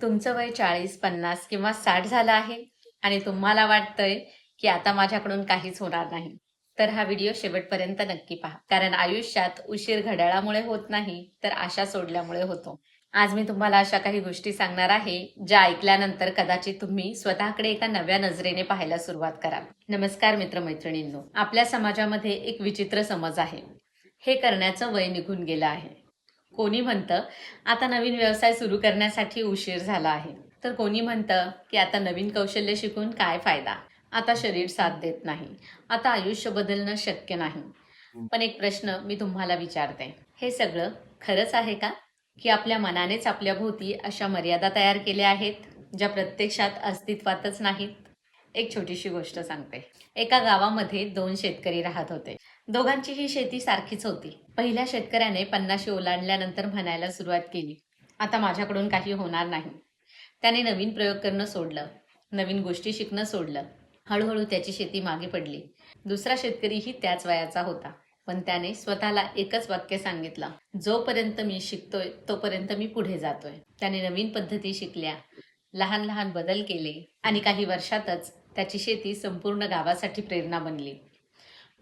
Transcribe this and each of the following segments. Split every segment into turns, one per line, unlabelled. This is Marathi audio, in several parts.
तुमचं वय 40, 50 किंवा 60 झालं आहे आणि तुम्हाला वाटतंय की आता माझ्याकडून काहीच होणार नाही, तर हा व्हिडिओ शेवटपर्यंत नक्की पहा. कारण आयुष्यात उशीर घड्याळामुळे होत नाही, तर आशा सोडल्यामुळे होतो. आज मी तुम्हाला अशा काही गोष्टी सांगणार आहे, ज्या ऐकल्यानंतर कदाचित तुम्ही स्वतःकडे एका नव्या नजरेने पाहायला सुरुवात कराल. नमस्कार मित्रमैत्रिणींनो. आपल्या समाजामध्ये एक विचित्र समज आहे. हे करण्याचं वय निघून गेलं आहे. कोणी म्हणतं आता नवीन व्यवसाय सुरू करण्यासाठी उशीर झाला आहे, तर कोणी म्हणतं की आता नवीन कौशल्य शिकून काय फायदा, आता शरीर साथ देत नाही, आता आयुष्य बदलणं शक्य नाही. पण एक प्रश्न मी तुम्हाला विचारते, हे सगळं खरंच आहे का? की आपल्या मनानेच आपल्या भोवती अशा मर्यादा तयार केल्या आहेत, ज्या प्रत्यक्षात अस्तित्वातच नाहीत? एक छोटीशी गोष्ट सांगते. एका गावामध्ये 2 शेतकरी राहत होते. दोघांची ही शेती सारखीच होती. पहिल्या शेतकऱ्याने 50शी ओलांडल्यानंतर म्हणायला सुरुवात केली, आता माझ्याकडून काही होणार नाही. त्याने नवीन प्रयोग करणं सोडलं, नवीन गोष्टी शिकणं सोडलं. हळूहळू त्याची शेती मागे पडली. दुसरा शेतकरीही त्याच वयाचा होता, पण त्याने स्वतःला एकच वाक्य सांगितलं, जोपर्यंत मी शिकतोय तोपर्यंत मी पुढे जातोय. त्याने नवीन पद्धती शिकल्या, लहान लहान बदल केले आणि काही वर्षातच त्याची शेती संपूर्ण गावासाठी प्रेरणा बनली.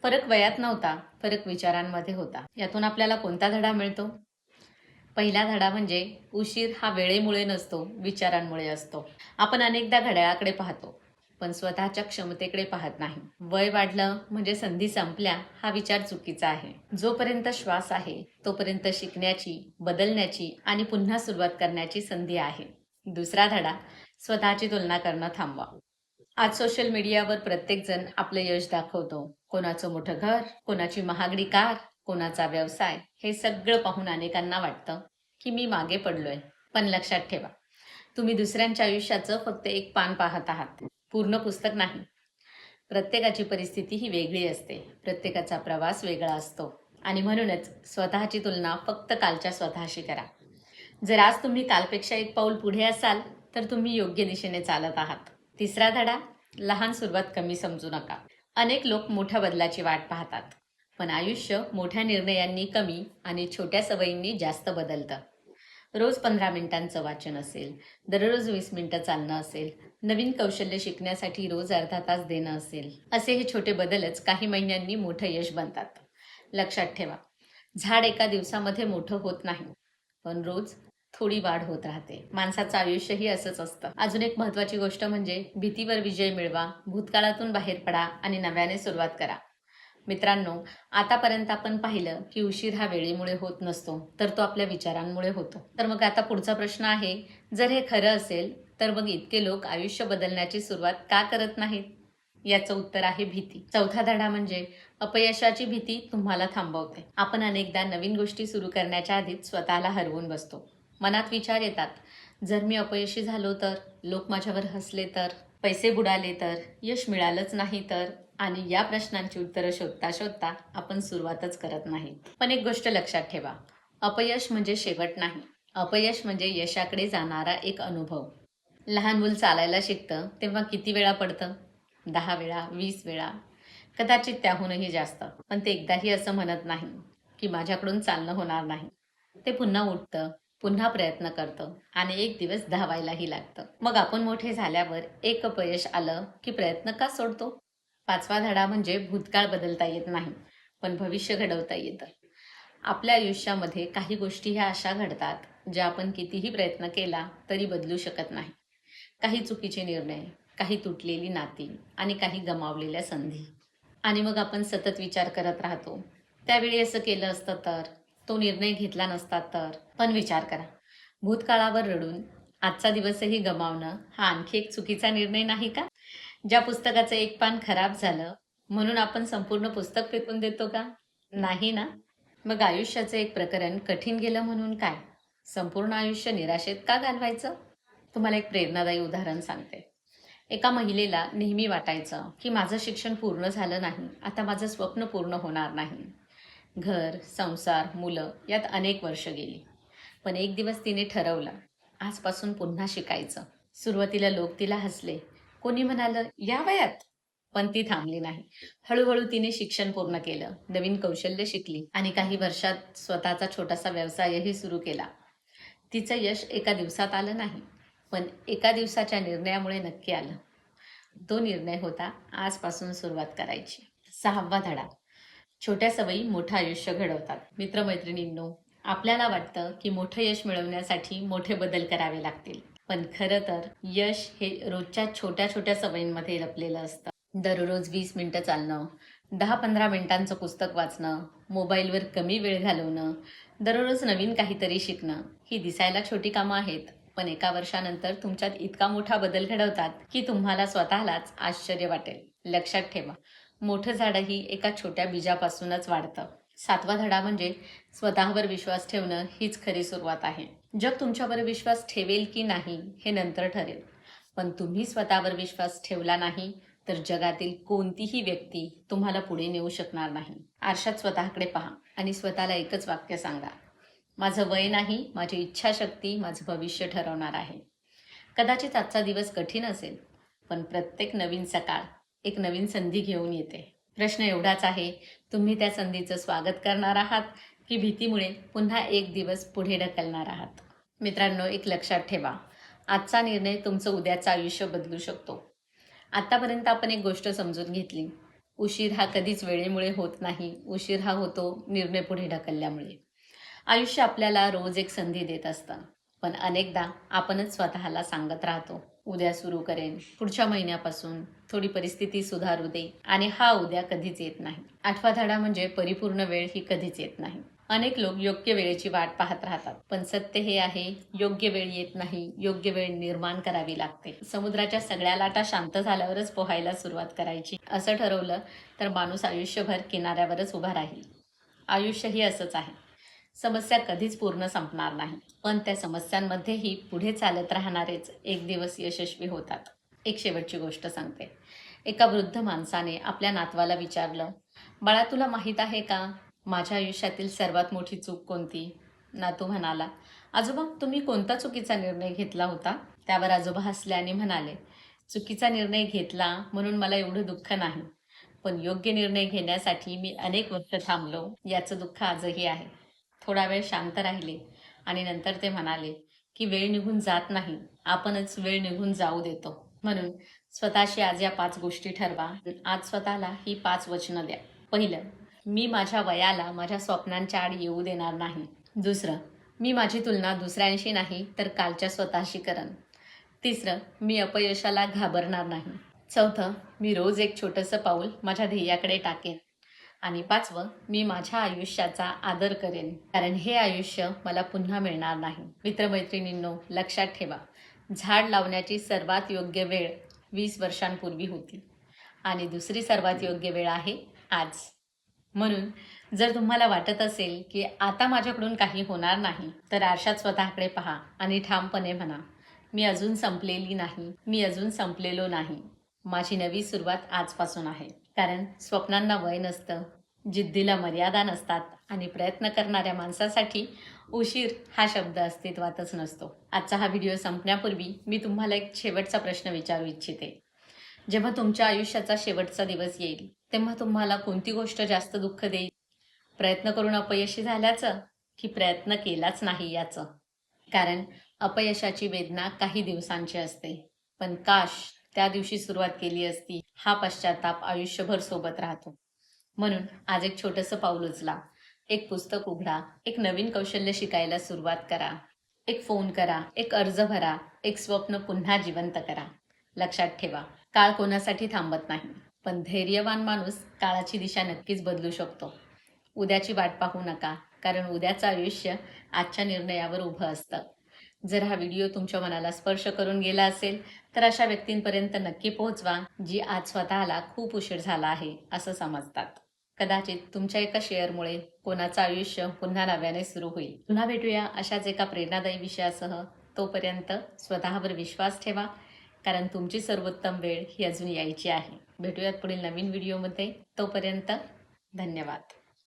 फरक वयात नव्हता, फरक विचारांमध्ये होता. यातून आपल्याला कोणता धडा मिळतो? पहिला धडा म्हणजे उशीर हा वेळेमुळे नसतो, विचारांमुळे असतो. आपण अनेकदा घड्याळाकडे पाहतो, पण स्वतःच्या क्षमतेकडे पाहत नाही. वय वाढलं म्हणजे संधी संपल्या हा विचार चुकीचा आहे. जोपर्यंत श्वास आहे तोपर्यंत शिकण्याची, बदलण्याची आणि पुन्हा सुरुवात करण्याची संधी आहे. दुसरा धडा, स्वतःची तुलना करणं थांबवा. आज सोशल मीडियावर प्रत्येकजण आपलं यश दाखवतो. कोणाचं मोठं घर, कोणाची महागडी कार, कोणाचा व्यवसाय. हे सगळं पाहून अनेकांना वाटतं की मी मागे पडलोय. पण लक्षात ठेवा, तुम्ही दुसऱ्यांच्या आयुष्याचं फक्त एक पान पाहत आहात, पूर्ण पुस्तक नाही. प्रत्येकाची परिस्थिती ही वेगळी असते, प्रत्येकाचा प्रवास वेगळा असतो आणि म्हणूनच स्वतःची तुलना फक्त कालच्या स्वतःशी करा. जर आज तुम्ही कालपेक्षा एक पाऊल पुढे असाल, तर तुम्ही योग्य दिशेने चालत आहात. तिसरा धडा, लहान सुरुवात कमी समजू नका. अनेक लोक मोठ्या बदलाची वाट पाहतात, पण आयुष्य मोठ्या निर्णयांनी कमी आणि छोट्या सवयींनी जास्त बदलतं. रोज 15 मिनिटांचं वाचन असेल, दररोज 20 मिनिटं चालणं असेल, नवीन कौशल्य शिकण्यासाठी रोज अर्धा तास देणं असेल, असे हे छोटे बदलच काही महिन्यांनी मोठं यश बनतात. लक्षात ठेवा, झाड एका दिवसामध्ये मोठं होत नाही, पण रोज थोडी वाढ होत राहते. माणसाचं आयुष्यही असंच असतं. अजून एक महत्त्वाची गोष्ट म्हणजे भीतीवर विजय मिळवा, भूतकाळातून बाहेर पडा आणि नव्याने सुरुवात करा. मित्रांनो, आतापर्यंत आपण पाहिलं की उशीर हा वेळेमुळे होत नसतो, तर तो आपल्या विचारांमुळे होतो. तर मग आता पुढचा प्रश्न आहे, जर हे खरं असेल, तर मग इतके लोक आयुष्य बदलण्याची सुरुवात का करत नाहीत? याचं उत्तर आहे भीती. चौथा धडा म्हणजे अपयशाची भीती तुम्हाला थांबवते. आपण अनेकदा नवीन गोष्टी सुरू करण्याच्या आधीच स्वतःला हरवून बसतो. मनात विचार येतात, जर मी अपयशी झालो तर, लोक माझ्यावर हसले तर, पैसे बुडाले तर, यश मिळालंच नाही तर, आणि या प्रश्नांची उत्तरं शोधता शोधता आपण सुरुवातच करत नाही. पण एक गोष्ट लक्षात ठेवा, अपयश म्हणजे शेवट नाही. अपयश म्हणजे यशाकडे जाणारा एक अनुभव. लहान मूल चालायला शिकतं तेव्हा किती वेळा पडतं? 10 वेळा, 20 वेळा, कदाचित त्याहूनही जास्त. पण ते एकदाही असं म्हणत नाही की माझ्याकडून चालणं होणार नाही. ते पुन्हा उठतं, पुन्हा प्रयत्न करतं आणि एक दिवस धावायलाही लागतं. मग आपण मोठे झाल्यावर एक अपयश आलं की प्रयत्न का सोडतो? पाचवा धडा म्हणजे भूतकाळ बदलता येत नाही, पण भविष्य घडवता येतं. आपल्या आयुष्यामध्ये काही गोष्टी ह्या अशा घडतात, ज्या आपण कितीही प्रयत्न केला तरी बदलू शकत नाही. काही चुकीचे निर्णय, काही तुटलेली नाती आणि काही गमावलेल्या संधी. आणि मग आपण सतत विचार करत राहतो, त्यावेळी असं केलं असतं तर, तो निर्णय घेतला नसता तर. पण विचार करा, भूतकाळावर रडून आजचा दिवसही गमावणं हा आणखी एक चुकीचा निर्णय नाही का? ज्या पुस्तकाचं एक पान खराब झालं म्हणून आपण संपूर्ण पुस्तक फेकून देतो का? नाही ना. मग आयुष्याचं एक प्रकरण कठीण गेलं म्हणून काय, संपूर्ण आयुष्य निराशेत का घालवायचं? तुम्हाला एक प्रेरणादायी उदाहरण सांगते. एका महिलेला नेहमी वाटायचं की माझं शिक्षण पूर्ण झालं नाही, आता माझं स्वप्न पूर्ण होणार नाही. घर, संसार, मुलं यात अनेक वर्ष गेली. पण एक दिवस तिने ठरवलं, आजपासून पुन्हा शिकायचं. सुरुवातीला लोक तिला हसले, कोणी म्हणालं या वयात? पण ती थांबली नाही. हळूहळू तिने शिक्षण पूर्ण केलं, नवीन कौशल्य शिकली आणि काही वर्षात स्वतःचा छोटासा व्यवसायही सुरू केला. तिचं यश एका दिवसात आलं नाही, पण एका दिवसाच्या निर्णयामुळे नक्की आलं. तो निर्णय होता आजपासून सुरुवात करायची. 6वा धडा. छोट्या सवयी मोठं आयुष्य घडवतात. मित्रमैत्रिणींनो, आपल्याला वाटतं की मोठं यश मिळवण्यासाठी मोठे बदल करावे लागतील. पण खरं तर यश हे रोजच्या छोट्या छोट्या सवयींमध्ये लपलेलं असतं. दररोज 20 मिनिटं चालणं, 10-15 मिनिटांचं पुस्तक वाचणं, मोबाईलवर कमी वेळ घालवणं, दररोज नवीन काहीतरी शिकणं, ही दिसायला छोटी कामं आहेत. पण एका वर्षानंतर तुमच्यात इतका मोठा बदल घडवतात की तुम्हाला स्वतःलाच आश्चर्य वाटेल. लक्षात ठेवा, मोठं झाडही एका छोट्या बीजापासूनच वाढतं. 7वा धडा म्हणजे स्वतःवर विश्वास ठेवणं हीच खरी सुरुवात आहे. जग तुमच्यावर विश्वास ठेवेल की नाही हे नंतर ठरेल. पण तुम्ही स्वतःवर विश्वास ठेवला नाही तर जगातील कोणतीही व्यक्ती तुम्हाला पुढे नेऊ शकणार नाही. आरशात स्वतःकडे पहा आणि स्वतःला एकच वाक्य सांगा, माझं वय नाही, माझी इच्छाशक्ती माझं भविष्य ठरवणार आहे. कदाचित आजचा दिवस कठीण असेल, पण प्रत्येक नवीन सकाळ एक नवीन संधी घेऊन येते. प्रश्न एवढाच आहे, तुम्ही त्या संधीचं स्वागत करणार आहात की भीतीमुळे पुन्हा एक दिवस पुढे ढकलणार आहात? मित्रांनो, एक लक्षात ठेवा, आजचा निर्णय तुमचं उद्याचं आयुष्य बदलू शकतो. आतापर्यंत आपण एक गोष्ट समजून घेतली, उशीर हा कधीच वेळेमुळे होत नाही, उशीर हा होतो निर्णय पुढे ढकलल्यामुळे. आयुष्य आपल्याला रोज एक संधी देत असतं, पण अनेकदा आपणच स्वतःला सांगत राहतो, उद्या सुरू करेन, पुढच्या महिन्यापासून, थोडी परिस्थिती सुधारू दे, आणि हा उद्या कधीच येत नाही. 8वा धडा म्हणजे परिपूर्ण वेळ ही कधीच येत नाही. अनेक लोक योग्य वेळेची वाट पाहत राहतात, पण सत्य हे आहे, योग्य वेळ येत नाही, योग्य वेळ निर्माण करावी लागते. समुद्राच्या सगळ्या लाटा शांत झाल्यावरच पोहायला सुरुवात करायची असं ठरवलं तर माणूस आयुष्यभर किनाऱ्यावरच उभा राहील. आयुष्यही असंच आहे. समस्या कधीच पूर्ण संपणार नाही, पण त्या समस्यांमध्येही पुढे चालत राहणारेच एक दिवस यशस्वी होतात. एक शेवटची गोष्ट सांगते. एका वृद्ध माणसाने आपल्या नातवाला विचारलं, बाळा, तुला माहीत आहे का माझ्या आयुष्यातील सर्वात मोठी चूक कोणती? नातू म्हणाला, आजोबा, तुम्ही कोणता चुकीचा निर्णय घेतला होता? त्यावर आजोबा हसले आणि म्हणाले, चुकीचा निर्णय घेतला म्हणून मला एवढं दुःख नाही, पण योग्य निर्णय घेण्यासाठी मी अनेक वर्ष थांबलो याचं दुःख आजही आहे. थोडा वेळ शांत राहिले आणि नंतर ते म्हणाले की वेळ निघून जात नाही, आपणच वेळ निघून जाऊ देतो. म्हणून स्वतःशी आज या 5 गोष्टी ठरवा. आज स्वतःला ही 5 वचनं द्या. पहिलं, मी माझ्या वयाला माझ्या स्वप्नांच्या आड येऊ देणार नाही. दुसरं, मी माझी तुलना दुसऱ्यांशी नाही तर कालच्या स्वतःशी करेन. तिसरं, मी अपयशाला घाबरणार नाही. चौथं, मी रोज एक छोटंसं पाऊल माझ्या ध्येयाकडे टाकेन. आणि 5वं, मी माझ्या आयुष्याचा आदर करेन, कारण हे आयुष्य मला पुन्हा मिळणार नाही. मित्रमैत्रिणींनो, लक्षात ठेवा, झाड लावण्याची सर्वात योग्य वेळ 20 वर्षांपूर्वी होती आणि दुसरी सर्वात योग्य वेळ आहे आज. म्हणून जर तुम्हाला वाटत असेल की आता माझ्याकडून काही होणार नाही, तर आरशात स्वतःकडे पहा आणि ठामपणे म्हणा, मी अजून संपलेली नाही, मी अजून संपलेलो नाही. माझी नवी सुरुवात आजपासून आहे. कारण स्वप्नांना वय नसतं, जिद्दीला मर्यादा नसतात आणि प्रयत्न करणाऱ्या माणसासाठी उशीर हा शब्द अस्तित्वातच नसतो. आजचा हा व्हिडिओ संपण्यापूर्वी मी तुम्हाला एक शेवटचा प्रश्न विचारू इच्छिते. जेव्हा तुमच्या आयुष्याचा शेवटचा दिवस येईल, तेव्हा तुम्हाला कोणती गोष्ट जास्त दुःख देईल? प्रयत्न करून अपयशी झाल्याचं की प्रयत्न केलाच नाही याचं? कारण अपयशाची वेदना काही दिवसांची असते, पण काश त्या दिवशी सुरुवात केली असती हा पश्चाताप आयुष्यभर सोबत राहतो. म्हणून आज एक छोटंसं पाऊल उचला, एक पुस्तक उघडा, एक नवीन कौशल्य शिकायला सुरुवात करा, एक फोन करा, एक अर्ज भरा, एक स्वप्न पुन्हा जिवंत करा. लक्षात ठेवा, काळ कोणासाठी थांबत नाही, पण धैर्यवान माणूस काळाची दिशा नक्कीच बदलू शकतो. उद्याची वाट पाहू नका, कारण उद्याचं आयुष्य आजच्या निर्णयावर उभं असतं. जर हा व्हिडिओ तुमच्या मनाला स्पर्श करून गेला असेल तर अशा व्यक्तींपर्यंत नक्की पोहोचवा, जी आज स्वतःला खूप उशीर झाला आहे असं समजतात. कदाचित तुमच्या एका शेअरमुळे कोणाचं आयुष्य पुन्हा नव्याने सुरू होईल. पुन्हा भेटूया अशाच एका प्रेरणादायी विषयासह. तोपर्यंत स्वतःवर विश्वास ठेवा, कारण तुमची सर्वोत्तम वेळ ही अजून यायची आहे. भेटूयात पुढील नवीन व्हिडिओमध्ये. तोपर्यंत धन्यवाद.